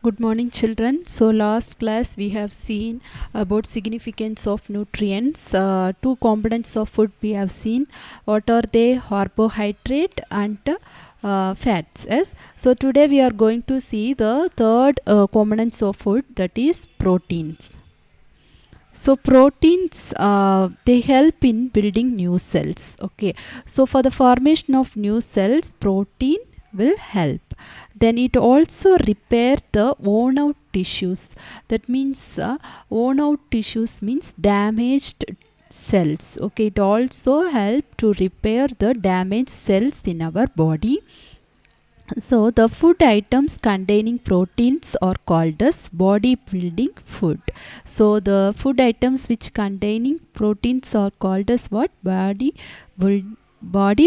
Good morning, children. So last class we have seen about significance of nutrients. Two components of food we have seen. What are they? Carbohydrate and fats. Yes. So today we are going to see the third components of food, that is proteins. So proteins they help in building new cells. Okay. So for the formation of new cells, protein will help. Then it also repair the worn out tissues. That means worn out tissues means damaged cells. Okay. It also help to repair the damaged cells in our body. So the food items containing proteins are called as body building food. So the food items which containing proteins are called as what? Body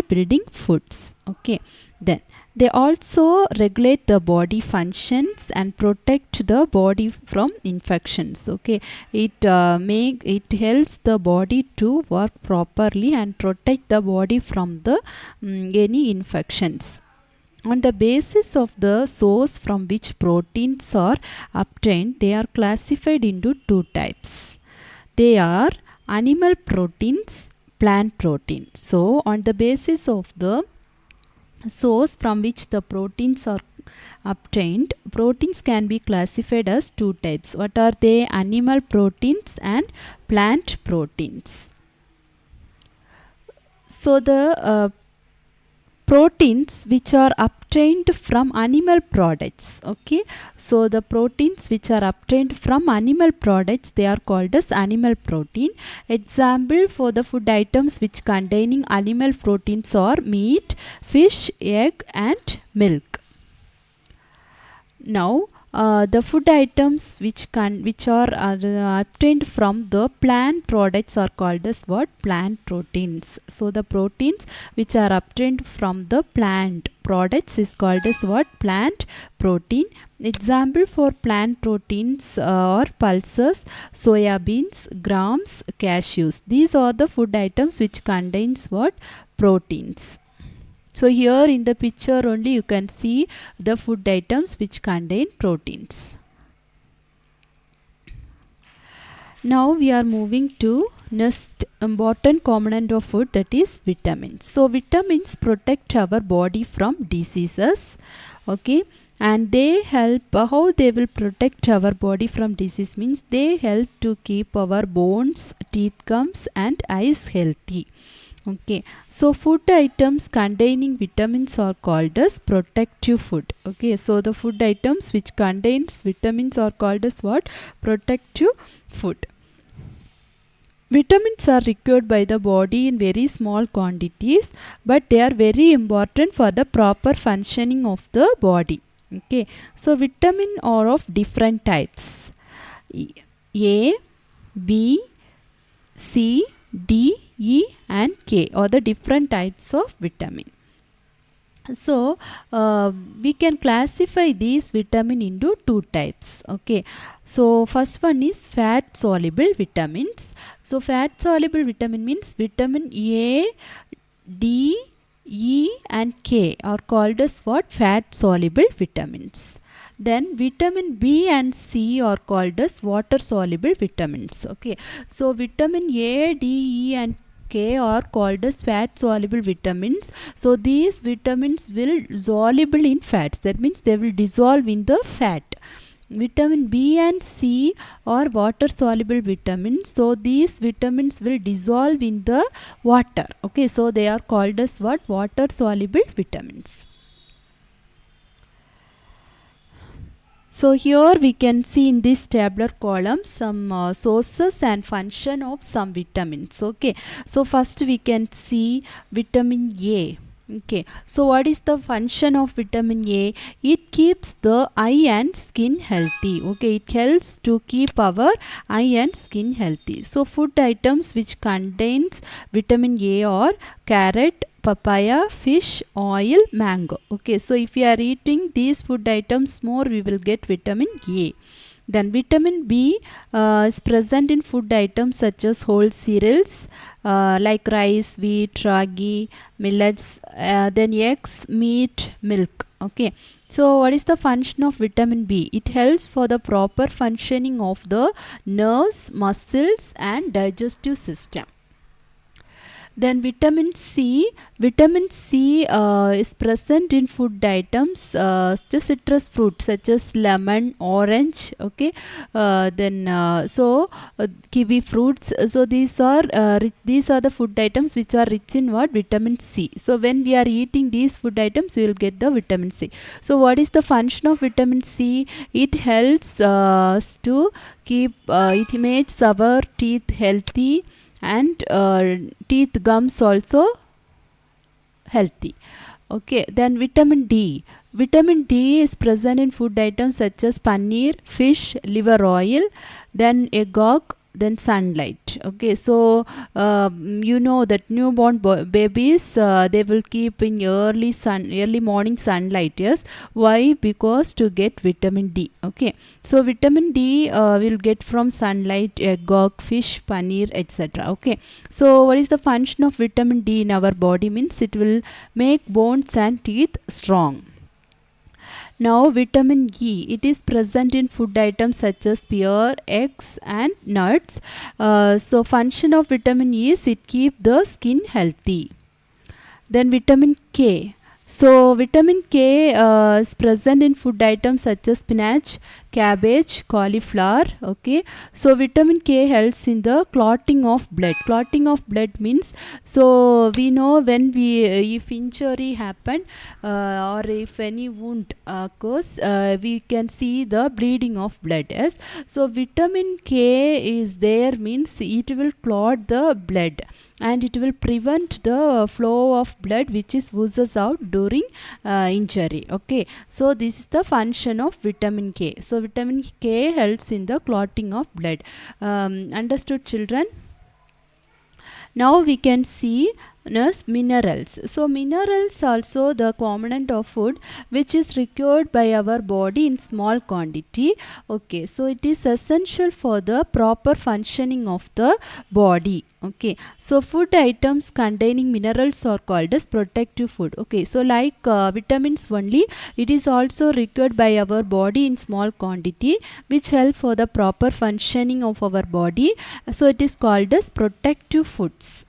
building foods. Okay. Then they also regulate the body functions and protect the body from infections. Okay. It helps the body to work properly and protect the body from the any infections. On the basis of the source from which proteins are obtained, they are classified into two types. They are animal proteins, plant proteins. So, on the basis of the source from which the proteins are obtained, proteins can be classified as two types. What are they? Animal proteins and plant proteins. So, the proteins which are obtained from animal products. Okay, so the proteins which are obtained from animal products, they are called as animal protein. Example for the food items which containing animal proteins are meat, fish, egg and milk. Now the food items which are obtained from the plant products are called as what? Plant proteins. So the proteins which are obtained from the plant products is called as what? Plant protein. Example for plant proteins are pulses, soya beans, grams, cashews. These are the food items which contains what? Proteins. So here in the picture only you can see the food items which contain proteins. Now we are moving to next important component of food, that is vitamins. So vitamins protect our body from diseases. Okay. And they help, how they will protect our body from disease means they help to keep our bones, teeth, gums and eyes healthy. Okay, so food items containing vitamins are called as protective food. Okay, so the food items which contains vitamins are called as what? Protective food. Vitamins are required by the body in very small quantities, but they are very important for the proper functioning of the body. Okay, so vitamin are of different types: A, B, C, D, E and K are the different types of vitamin. So we can classify these vitamin into two types. Okay, so first one is fat soluble vitamins. So fat soluble vitamin means vitamin A, D, E and K are called as what? Fat soluble vitamins. Then vitamin B and C are called as water soluble vitamins. Okay, so vitamin A, D, E and K are called as fat soluble vitamins. So these vitamins will soluble in fats. That means they will dissolve in the fat. Vitamin B and C are water soluble vitamins. So these vitamins will dissolve in the water. Okay, so they are called as what? Water soluble vitamins. So here we can see in this tabular column some sources and function of some vitamins. Okay, so first we can see vitamin A. Okay, so what is the function of vitamin A? It keeps the eye and skin healthy. Okay, it helps to keep our eye and skin healthy. So food items which contains vitamin A are carrot, papaya, fish, oil, mango. Okay, so if we are eating these food items more, we will get vitamin A. Then vitamin B is present in food items such as whole cereals like rice, wheat, ragi, millets, then eggs, meat, milk. Okay, So what is the function of vitamin B? It helps for the proper functioning of the nerves, muscles and digestive system. Then vitamin C is present in food items, just citrus fruit such as lemon, orange, okay. Kiwi fruits. So these are the food items which are rich in what? Vitamin C. So when we are eating these food items, we will get the vitamin C. So what is the function of vitamin C? It helps to keep it makes our teeth healthy and teeth gums also healthy. Okay, then vitamin D is present in food items such as paneer, fish, liver oil, then egg yolk, then sunlight. Okay, so you know that newborn babies, they will keep in early morning sunlight. Yes, why? Because to get vitamin D. Okay, so vitamin D will get from sunlight, egg yolk, fish, paneer, etc. Okay, so what is the function of vitamin D in our body? Means it will make bones and teeth strong. Now vitamin E, it is present in food items such as pear, eggs and nuts. So function of vitamin E is it keep the skin healthy. Then vitamin K. So vitamin K is present in food items such as spinach, cabbage, cauliflower. Okay, so vitamin K helps in the clotting of blood. Clotting of blood means, so we know when if injury happen or if any wound occurs, we can see the bleeding of blood. Yes, so vitamin K is there means it will clot the blood and it will prevent the flow of blood which is oozes out during injury. Okay, so this is the function of vitamin K. So vitamin K helps in the clotting of blood. Understood, children? Now we can see minerals. So minerals also the component of food which is required by our body in small quantity. Okay, so it is essential for the proper functioning of the body. Okay, so food items containing minerals are called as protective food. Okay, so like vitamins only, it is also required by our body in small quantity which help for the proper functioning of our body. So it is called as protective foods.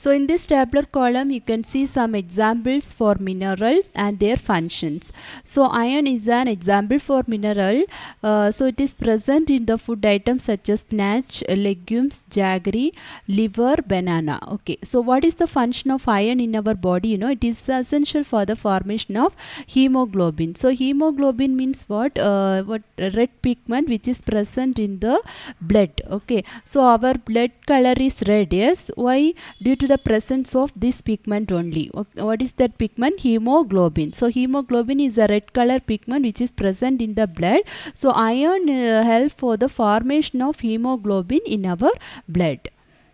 So in this tabular column you can see some examples for minerals and their functions. So iron is an example for mineral. So it is present in the food items such as spinach, legumes, jaggery, liver, banana. Okay, so what is the function of iron in our body? You know, it is essential for the formation of hemoglobin. So hemoglobin means what? Red pigment which is present in the blood. Okay, so our blood color is red. Yes, why? Due to the presence of this pigment only. What is that pigment? Hemoglobin. So hemoglobin is a red color pigment which is present in the blood. So iron helps for the formation of hemoglobin in our blood.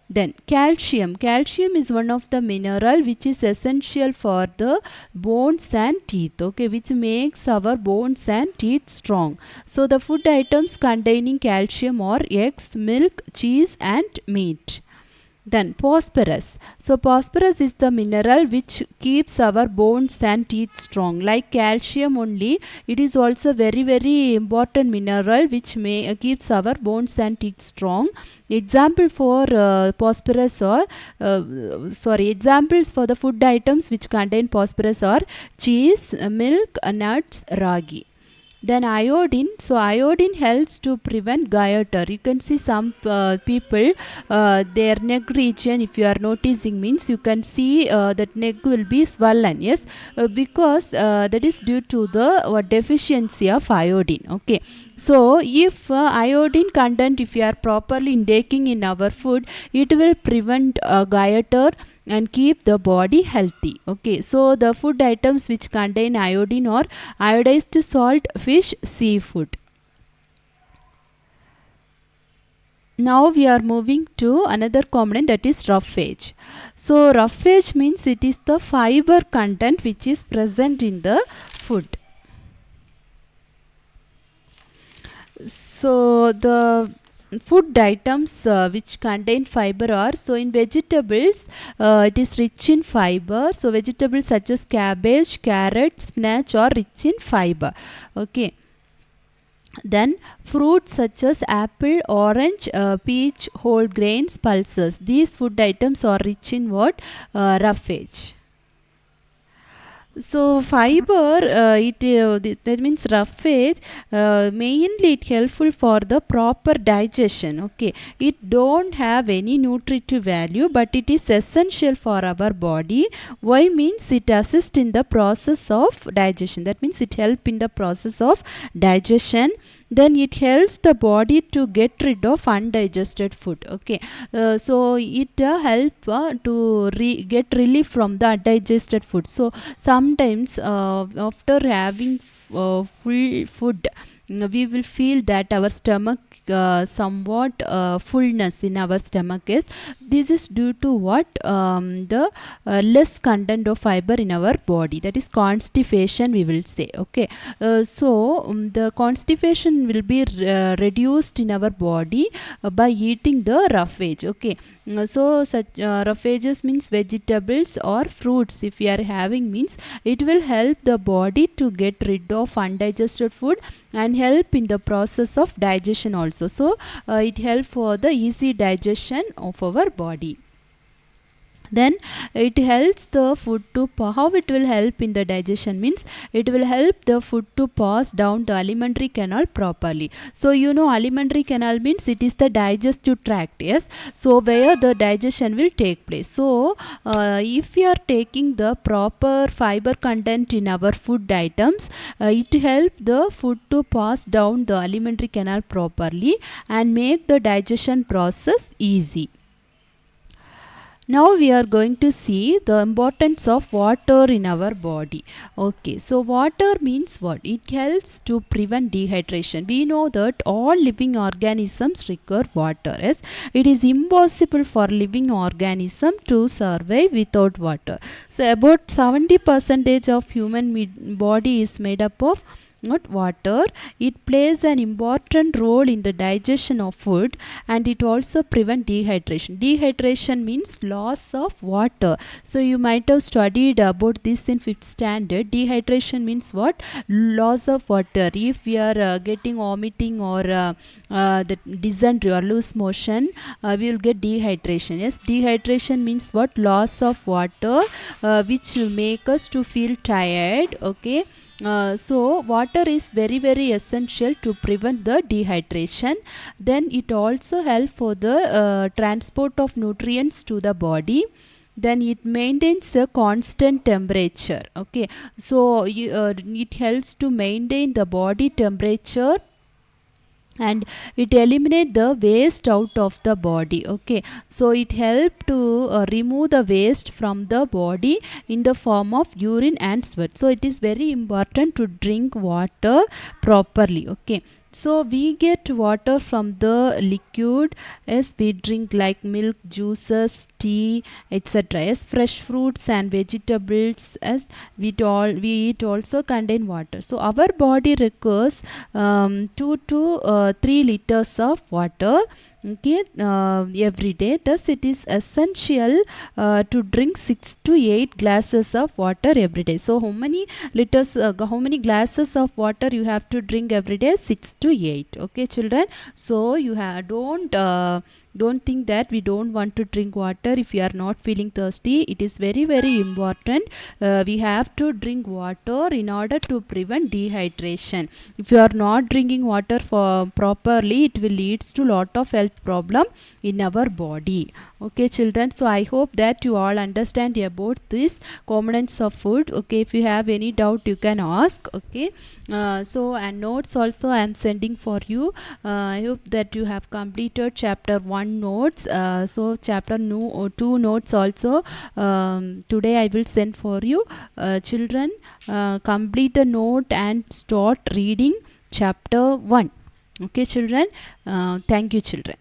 Then calcium. Calcium is one of the mineral which is essential for the bones and teeth. Okay, which makes our bones and teeth strong. So the food items containing calcium are eggs, milk, cheese and meat. Then phosphorus. So phosphorus is the mineral which keeps our bones and teeth strong. Like calcium only, it is also very important mineral which keeps our bones and teeth strong. Example for phosphorus or examples for the food items which contain phosphorus are cheese, milk, nuts, ragi. Then iodine. So iodine helps to prevent goiter. You can see some people, their neck region, if you are noticing, means you can see that neck will be swollen. Yes, because that is due to the deficiency of iodine. Okay, so if iodine content, if you are properly intaking in our food, it will prevent goiter and keep the body healthy. Okay, so the food items which contain iodine are iodized salt, fish, seafood. Now we are moving to another component, that is roughage. So roughage means it is the fiber content which is present in the food. So the food items which contain fiber are, so in vegetables it is rich in fiber. So vegetables such as cabbage, carrot, spinach are rich in fiber. Okay. Then fruits such as apple, orange, peach, whole grains, pulses. These food items are rich in what? Roughage. So fiber, that means roughage, mainly it helpful for the proper digestion. Okay, it don't have any nutritive value, but it is essential for our body. Why? Means it assists in the process of digestion. That means it help in the process of digestion. Then it helps the body to get rid of undigested food. Okay, so it help to get relief from the undigested food. So sometimes after having full food, we will feel that our stomach somewhat fullness in our stomach is. This is due to what? The less content of fiber in our body, that is constipation, we will say. Okay, so the constipation will be reduced in our body by eating the roughage. Okay, so such roughages means vegetables or fruits if we are having, means it will help the body to get rid of undigested food and help in the process of digestion also. So it help for the easy digestion of our body. Then it helps the food to how it will help in the digestion, means it will help the food to pass down the alimentary canal properly. So you know, alimentary canal means it is the digestive tract. Yes, so where the digestion will take place. So if we are taking the proper fiber content in our food items, it help the food to pass down the alimentary canal properly and make the digestion process easy. Now we are going to see the importance of water in our body. Okay, so water means what? It helps to prevent dehydration. We know that all living organisms require water. Yes, it is impossible for living organism to survive without water. So about 70% of human body is made up of not water. It plays an important role in the digestion of food, and it also prevent dehydration. Dehydration means loss of water. So you might have studied about this in 5th standard. Dehydration means what? Loss of water. If we are getting vomiting or the dysentery or loose motion, we will get dehydration. Yes, dehydration means what? Loss of water, which will make us to feel tired. Okay, so water is very essential to prevent the dehydration. Then it also helps for the transport of nutrients to the body. Then it maintains a constant temperature. Okay, so it helps to maintain the body temperature, and it eliminate the waste out of the body. Okay, so it help to remove the waste from the body in the form of urine and sweat. So it is very important to drink water properly. Okay, so we get water from the liquid as we drink like milk, juices, tea, etc. As fresh fruits and vegetables as we eat also contain water. So our body requires 2 to 3 liters of water. Okay, every day. Thus it is essential to drink 6 to 8 glasses of water every day. So how many liters, how many glasses of water you have to drink every day? 6 to 8. Okay, children. So you don't think that we don't want to drink water if you are not feeling thirsty. It is very important. We have to drink water in order to prevent dehydration. If you are not drinking water properly, it will leads to lot of health problem in our body. Okay, children. So I hope that you all understand about this components of food. Okay, if you have any doubt, you can ask. Okay, so and notes also I am sending for you. I hope that you have completed chapter 1 notes. So chapter 2 notes also today I will send for you. Children, complete the note and start reading chapter 1. Okay, children. Thank you, children.